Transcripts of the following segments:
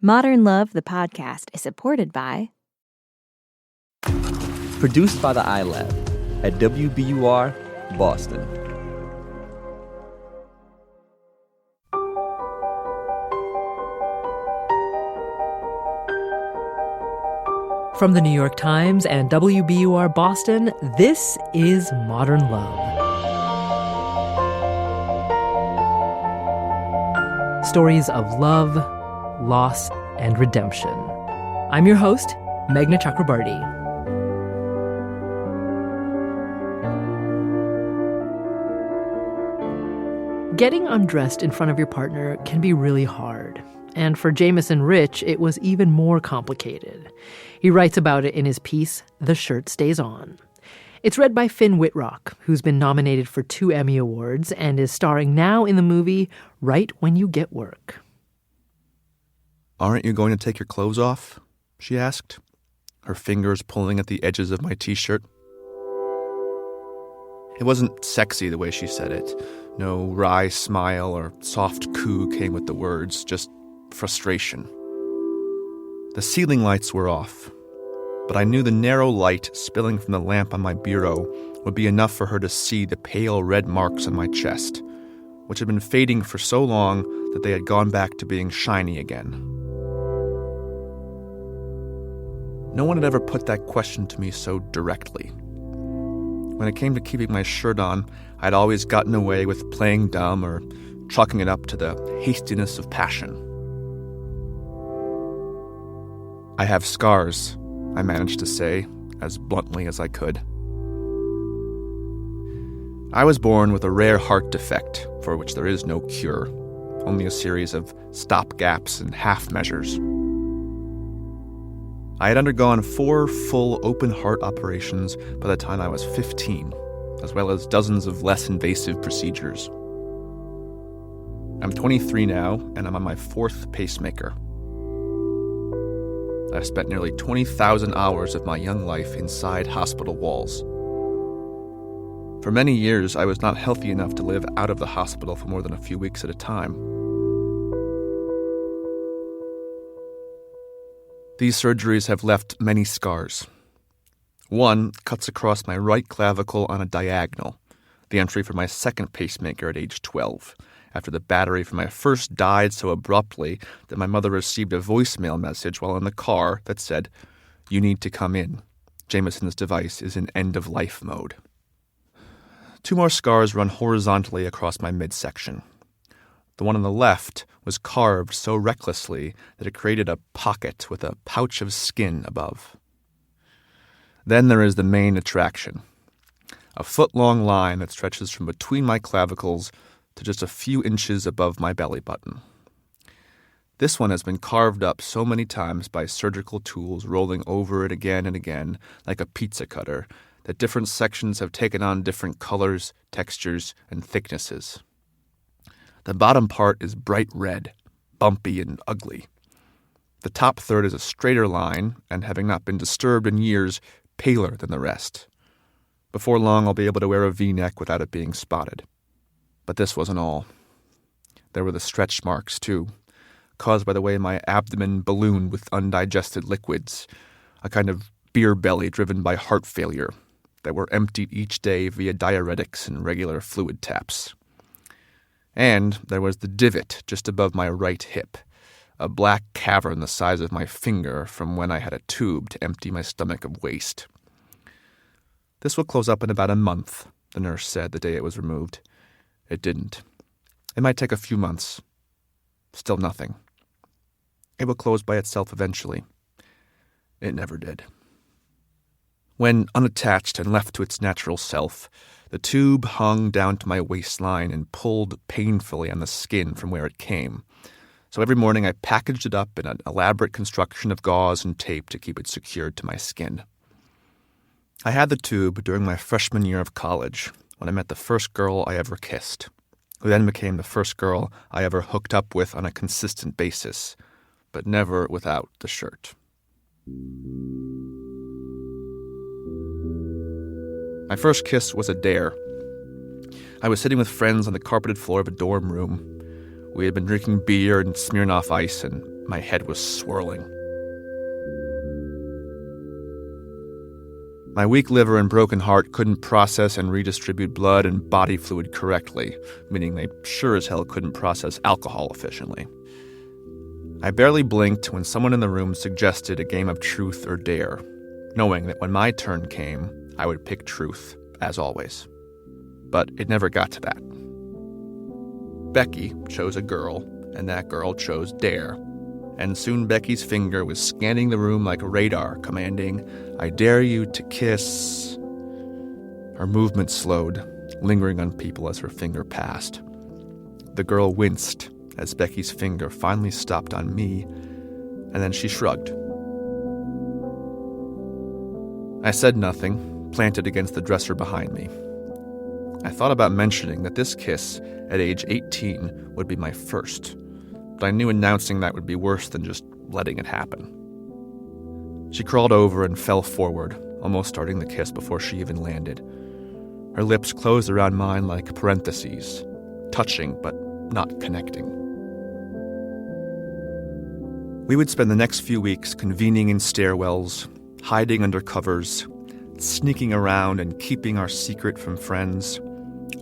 Modern Love, the podcast, is supported by... Produced by the iLab at WBUR, Boston. From the New York Times and WBUR Boston, this is Modern Love. Stories of love, loss, and redemption. I'm your host, Meghna Chakrabarty. Getting undressed in front of your partner can be really hard. And for Jameson Rich, it was even more complicated. He writes about it in his piece, The Shirt Stays On. It's read by Finn Wittrock, who's been nominated for 2 Emmy Awards and is starring now in the movie Right When You Get Work. "Aren't you going to take your clothes off?" she asked, her fingers pulling at the edges of my t-shirt. It wasn't sexy the way she said it. No wry smile or soft coo came with the words, just frustration. The ceiling lights were off, but I knew the narrow light spilling from the lamp on my bureau would be enough for her to see the pale red marks on my chest, which had been fading for so long that they had gone back to being shiny again. No one had ever put that question to me so directly. When it came to keeping my shirt on, I'd always gotten away with playing dumb or chalking it up to the hastiness of passion. "I have scars," I managed to say, as bluntly as I could. I was born with a rare heart defect for which there is no cure, only a series of stopgaps and half measures. I had undergone 4 full open-heart operations by the time I was 15, as well as dozens of less invasive procedures. I'm 23 now, and I'm on my 4th pacemaker. I've spent nearly 20,000 hours of my young life inside hospital walls. For many years, I was not healthy enough to live out of the hospital for more than a few weeks at a time. These surgeries have left many scars. One cuts across my right clavicle on a diagonal, the entry for my 2nd pacemaker at age 12, after the battery for my first died so abruptly that my mother received a voicemail message while in the car that said, "You need to come in. Jameson's device is in end-of-life mode." 2 more scars run horizontally across my midsection. The one on the left was carved so recklessly that it created a pocket with a pouch of skin above. Then there is the main attraction, a foot-long line that stretches from between my clavicles to just a few inches above my belly button. This one has been carved up so many times by surgical tools rolling over it again and again like a pizza cutter that different sections have taken on different colors, textures, and thicknesses. The bottom part is bright red, bumpy and ugly. The top third is a straighter line, and having not been disturbed in years, paler than the rest. Before long, I'll be able to wear a V-neck without it being spotted. But this wasn't all. There were the stretch marks, too, caused by the way my abdomen ballooned with undigested liquids, a kind of beer belly driven by heart failure that were emptied each day via diuretics and regular fluid taps. And there was the divot just above my right hip, a black cavern the size of my finger from when I had a tube to empty my stomach of waste. "This will close up in about a month," the nurse said the day it was removed. It didn't. It might take a few months. Still nothing. It will close by itself eventually. It never did. When unattached and left to its natural self, the tube hung down to my waistline and pulled painfully on the skin from where it came. So every morning I packaged it up in an elaborate construction of gauze and tape to keep it secured to my skin. I had the tube during my freshman year of college, when I met the first girl I ever kissed, who then became the first girl I ever hooked up with on a consistent basis, but never without the shirt. My first kiss was a dare. I was sitting with friends on the carpeted floor of a dorm room. We had been drinking beer and Smirnoff Ice and My head was swirling. My weak liver and broken heart couldn't process and redistribute blood and body fluid correctly, meaning they sure as hell couldn't process alcohol efficiently. I barely blinked when someone in the room suggested a game of truth or dare, knowing that when my turn came, I would pick truth, as always. But it never got to that. Becky chose a girl, and that girl chose dare. And soon Becky's finger was scanning the room like radar, commanding, "I dare you to kiss." Her movement slowed, lingering on people as her finger passed. The girl winced as Becky's finger finally stopped on me, and then she shrugged. I said nothing, planted against the dresser behind me. I thought about mentioning that this kiss at age 18 would be my first, but I knew announcing that would be worse than just letting it happen. She crawled over and fell forward, almost starting the kiss before she even landed. Her lips closed around mine like parentheses, touching but not connecting. We would spend the next few weeks convening in stairwells, hiding under covers, sneaking around and keeping our secret from friends,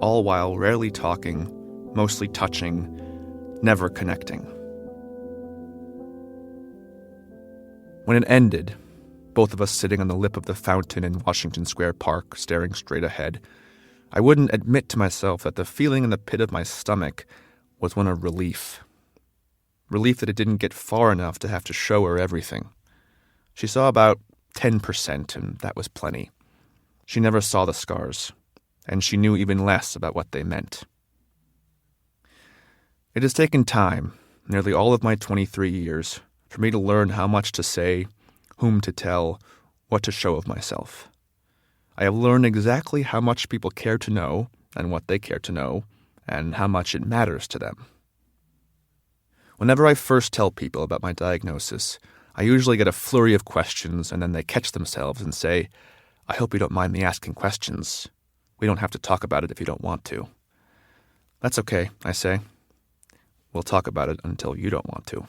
all while rarely talking, mostly touching, never connecting. When it ended, both of us sitting on the lip of the fountain in Washington Square Park, staring straight ahead, I wouldn't admit to myself that the feeling in the pit of my stomach was one of relief. Relief that it didn't get far enough to have to show her everything. She saw about 10%, and that was plenty. She never saw the scars, and she knew even less about what they meant. It has taken time, nearly all of my 23 years, for me to learn how much to say, whom to tell, what to show of myself. I have learned exactly how much people care to know, and what they care to know, and how much it matters to them. Whenever I first tell people about my diagnosis, I usually get a flurry of questions, and then they catch themselves and say, "I hope you don't mind me asking questions. We don't have to talk about it if you don't want to." "That's okay," I say. "We'll talk about it until you don't want to."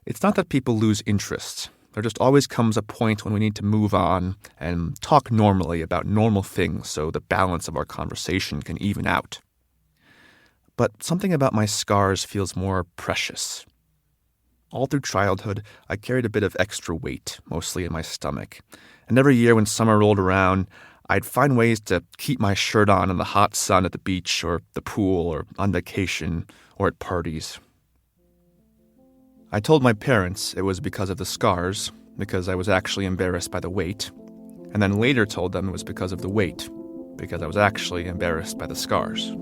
It's not that people lose interest. There just always comes a point when we need to move on and talk normally about normal things so the balance of our conversation can even out. But something about my scars feels more precious. All through childhood, I carried a bit of extra weight, mostly in my stomach. And every year when summer rolled around, I'd find ways to keep my shirt on in the hot sun at the beach or the pool or on vacation or at parties. I told my parents it was because of the scars, because I was actually embarrassed by the weight, and then later told them it was because of the weight, because I was actually embarrassed by the scars.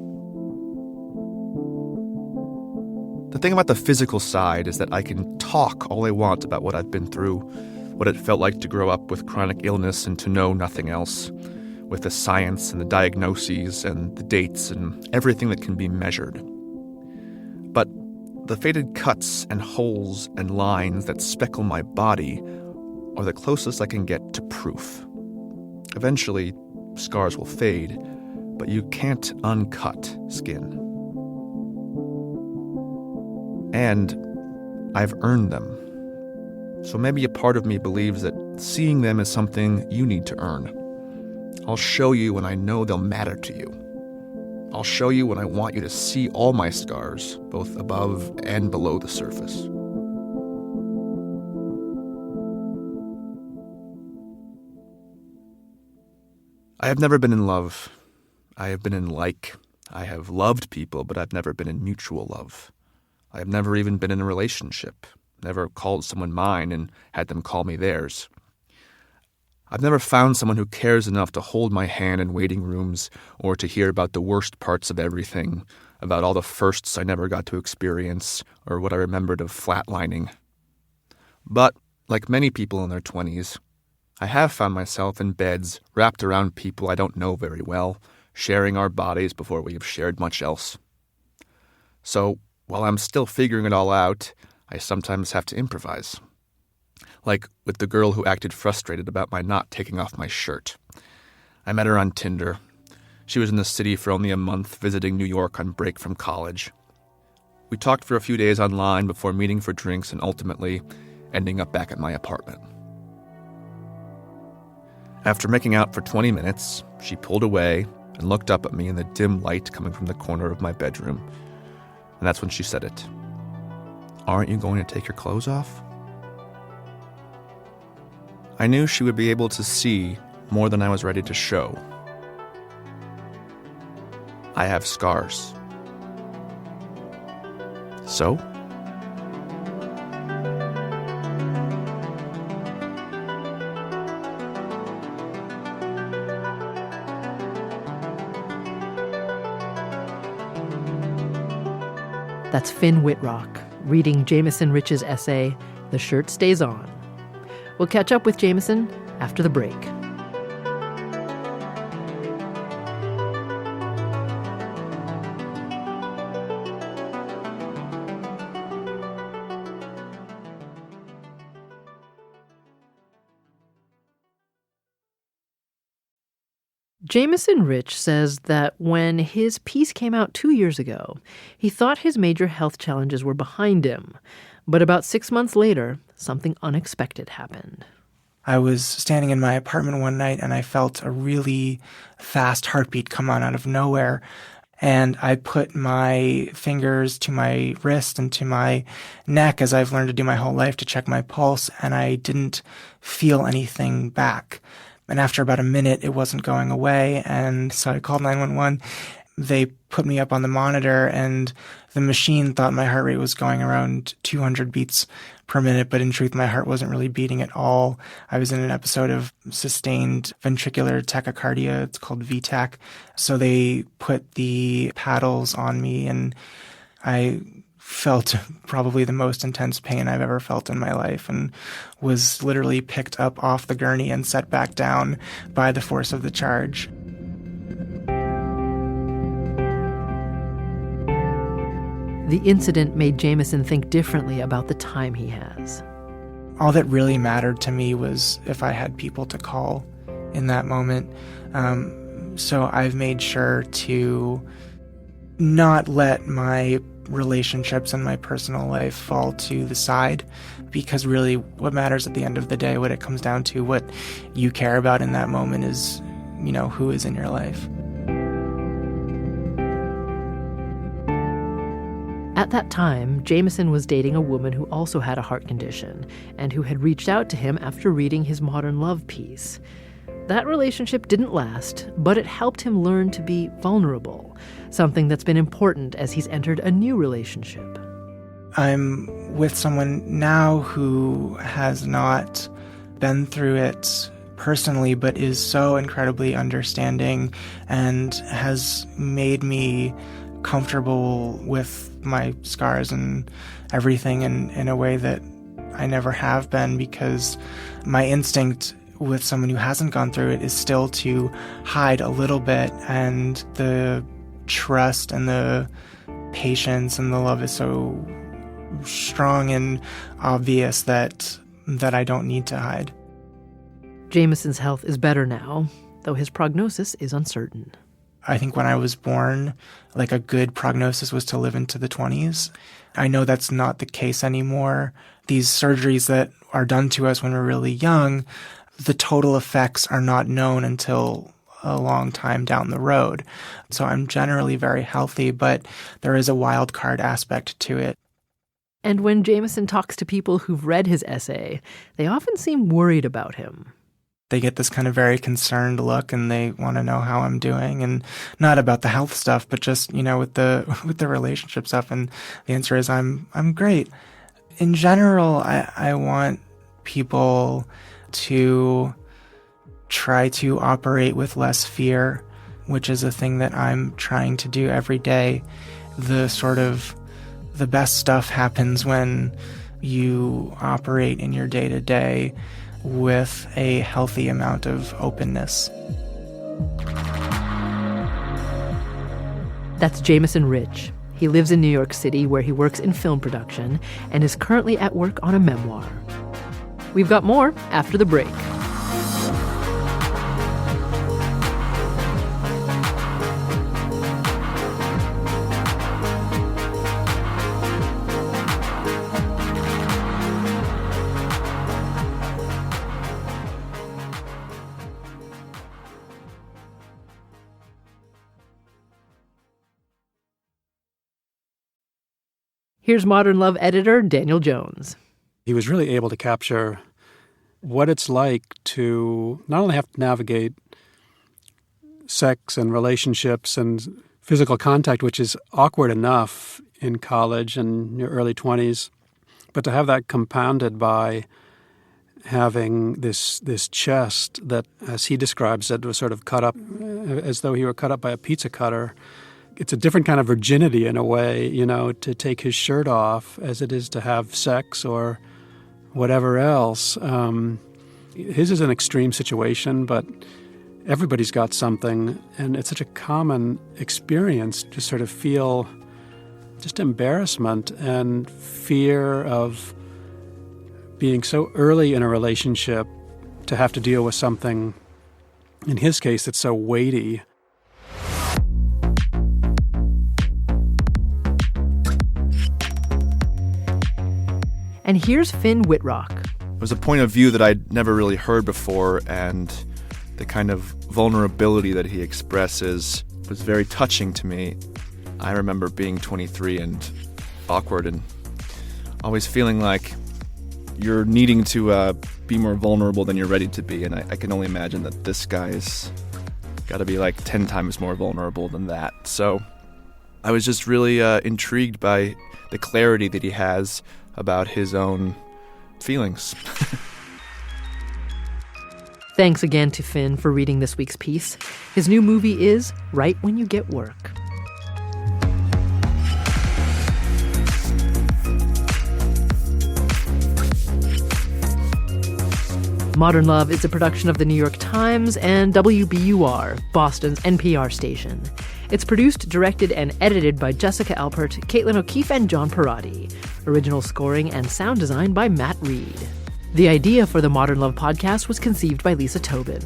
The thing about the physical side is that I can talk all I want about what I've been through, what it felt like to grow up with chronic illness and to know nothing else, with the science and the diagnoses and the dates and everything that can be measured. But the faded cuts and holes and lines that speckle my body are the closest I can get to proof. Eventually, scars will fade, but you can't uncut skin. And I've earned them. So maybe a part of me believes that seeing them is something you need to earn. I'll show you when I know they'll matter to you. I'll show you when I want you to see all my scars, both above and below the surface. I have never been in love. I have been in like. I have loved people, but I've never been in mutual love. I have never even been in a relationship, never called someone mine and had them call me theirs. I've never found someone who cares enough to hold my hand in waiting rooms or to hear about the worst parts of everything, about all the firsts I never got to experience or what I remembered of flatlining. But, like many people in their 20s, I have found myself in beds wrapped around people I don't know very well, sharing our bodies before we have shared much else. So, while I'm still figuring it all out, I sometimes have to improvise. Like with the girl who acted frustrated about my not taking off my shirt. I met her on Tinder. She was in the city for only a month, visiting New York on break from college. We talked for a few days online before meeting for drinks and ultimately ending up back at my apartment. After making out for 20 minutes, she pulled away and looked up at me in the dim light coming from the corner of my bedroom. And that's when she said it. "Aren't you going to take your clothes off?" I knew she would be able to see more than I was ready to show. I have scars. So? That's Finn Wittrock reading Jameson Rich's essay, The Shirt Stays On. We'll catch up with Jameson after the break. Jameson Rich says that when his piece came out 2 years ago, he thought his major health challenges were behind him. But about 6 months later, something unexpected happened. I was standing in my apartment one night and I felt a really fast heartbeat come on out of nowhere. And I put my fingers to my wrist and to my neck, as I've learned to do my whole life, to check my pulse, and I didn't feel anything back. And after about a minute, it wasn't going away, and so I called 911. They put me up on the monitor, and the machine thought my heart rate was going around 200 beats per minute, but in truth, my heart wasn't really beating at all. I was in an episode of sustained ventricular tachycardia. It's called VTAC. So they put the paddles on me, and I felt probably the most intense pain I've ever felt in my life, and was literally picked up off the gurney and set back down by the force of the charge. The incident made Jameson think differently about the time he has. All that really mattered to me was if I had people to call in that moment. So I've made sure to not let my relationships and my personal life fall to the side, because really what matters at the end of the day, what it comes down to, what you care about in that moment is, who is in your life. At that time, Jameson was dating a woman who also had a heart condition and who had reached out to him after reading his Modern Love piece. That relationship didn't last, but it helped him learn to be vulnerable, something that's been important as he's entered a new relationship. I'm with someone now who has not been through it personally, but is so incredibly understanding and has made me comfortable with my scars and everything in a way that I never have been, because my instinct with someone who hasn't gone through it is still to hide a little bit, and the trust and the patience and the love is so strong and obvious that I don't need to hide. Jameson's health is better now, though his prognosis is uncertain. I think when I was born, a good prognosis was to live into the 20s. I know that's not the case anymore. These surgeries that are done to us when we're really young, the total effects are not known until a long time down the road. So I'm generally very healthy, but there is a wild card aspect to it. And when Jameson talks to people who've read his essay, they often seem worried about him. They get this kind of very concerned look, and they want to know how I'm doing, and not about the health stuff, but just, with the relationship stuff. And the answer is I'm great. In general, I want people to try to operate with less fear, which is a thing that I'm trying to do every day. The best stuff happens when you operate in your day-to-day with a healthy amount of openness. That's Jameson Rich. He lives in New York City, where he works in film production and is currently at work on a memoir. We've got more after the break. Here's Modern Love editor Daniel Jones. He was really able to capture what it's like to not only have to navigate sex and relationships and physical contact, which is awkward enough in college and your early 20s, but to have that compounded by having this chest that, as he describes it, was sort of cut up as though he were cut up by a pizza cutter. It's a different kind of virginity in a way, to take his shirt off as it is to have sex or whatever else. His is an extreme situation, but everybody's got something, and it's such a common experience to sort of feel just embarrassment and fear of being so early in a relationship to have to deal with something, in his case, that's so weighty. And here's Finn Wittrock. It was a point of view that I'd never really heard before, and the kind of vulnerability that he expresses was very touching to me. I remember being 23 and awkward and always feeling like you're needing to be more vulnerable than you're ready to be, and I can only imagine that this guy's got to be like 10 times more vulnerable than that. So I was just really intrigued by the clarity that he has about his own feelings. Thanks again to Finn for reading this week's piece. His new movie is Right When You Get Work. Modern Love is a production of the New York Times and WBUR, Boston's NPR station. It's produced, directed, and edited by Jessica Alpert, Caitlin O'Keefe, and John Perotti. Original scoring and sound design by Matt Reed. The idea for the Modern Love podcast was conceived by Lisa Tobin.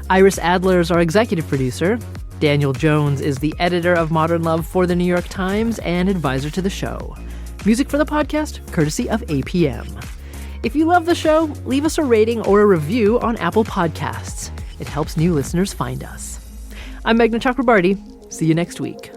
Iris Adler is our executive producer. Daniel Jones is the editor of Modern Love for the New York Times and advisor to the show. Music for the podcast, courtesy of APM. If you love the show, leave us a rating or a review on Apple Podcasts. It helps new listeners find us. I'm Meghna Chakrabarty. See you next week.